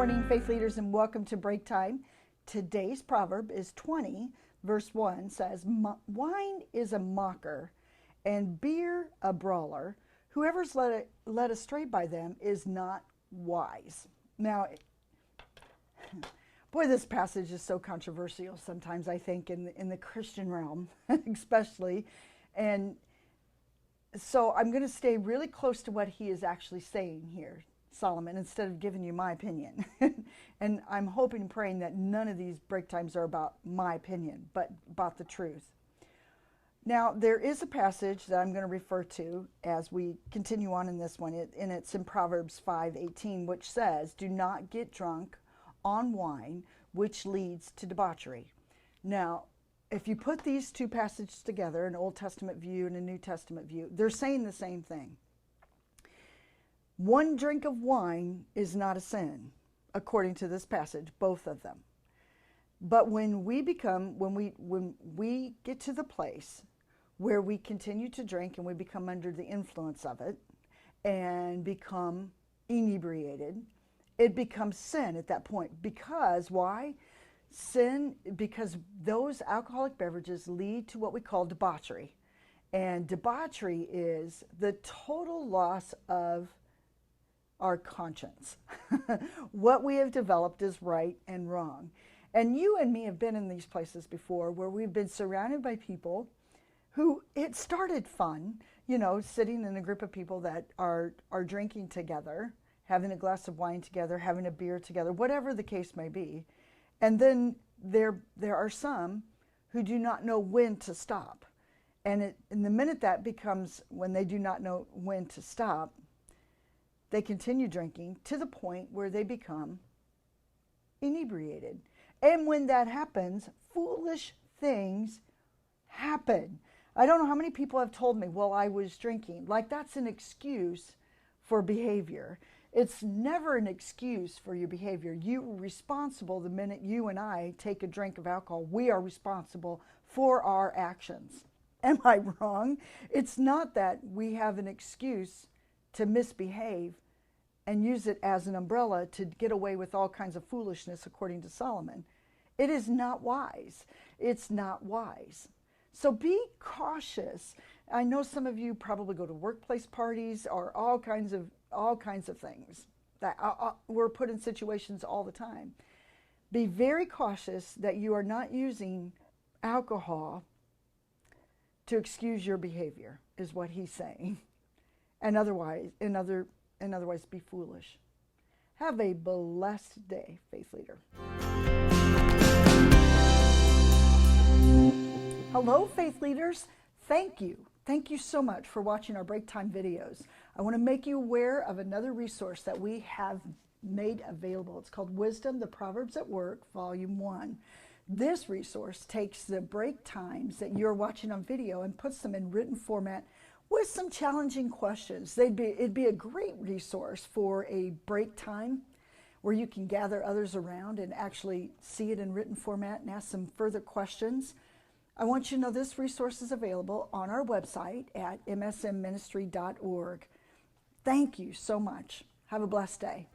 morning, faith leaders, and welcome to Break Time. Today's proverb is 20, verse 1 says, wine is a mocker and beer a brawler. Whoever's led astray by them is not wise. Now, boy, this passage is so controversial sometimes, I think, in the Christian realm, especially. And so I'm going to stay really close to what he is actually saying here, Solomon, instead of giving you my opinion. And I'm hoping and praying that none of these break times are about my opinion, but about the truth. Now, there is a passage that I'm going to refer to as we continue on in this one, and it's in Proverbs 5:18, which says, do not get drunk on wine, which leads to debauchery. Now, if you put these two passages together, an Old Testament view and a New Testament view, they're saying the same thing. One drink of wine is not a sin, according to this passage, both of them. But when we get to the place where we continue to drink and we become under the influence of it and become inebriated, it becomes sin at that point. Because why? Sin, because those alcoholic beverages lead to what we call debauchery. And debauchery is the total loss of our conscience. What we have developed is right and wrong. And you and me have been in these places before where we've been surrounded by people who, it started fun, you know, sitting in a group of people that are drinking together, having a glass of wine together, having a beer together, whatever the case may be. And then there are some who do not know when to stop. And in the minute that becomes, when they do not know when to stop, they continue drinking to the point where they become inebriated. And when that happens, foolish things happen. I don't know how many people have told me, well, I was drinking. Like, that's an excuse for behavior. It's never an excuse for your behavior. You are responsible the minute you and I take a drink of alcohol. We are responsible for our actions. Am I wrong? It's not that we have an excuse to misbehave and use it as an umbrella to get away with all kinds of foolishness, according to Solomon. It is not wise. It's not wise. So be cautious. I know some of you probably go to workplace parties or all kinds of things that we're put in situations all the time. Be very cautious that you are not using alcohol to excuse your behavior, is what he's saying. And otherwise be foolish. Have a blessed day, faith leader. Hello, faith leaders. Thank you. Thank you so much for watching our Break Time videos. I want to make you aware of another resource that we have made available. It's called Wisdom, the Proverbs at Work, Volume 1. This resource takes the break times that you're watching on video and puts them in written format with some challenging questions. It'd be a great resource for a break time where you can gather others around and actually see it in written format and ask some further questions. I want you to know this resource is available on our website at msmministry.org. Thank you so much. Have a blessed day.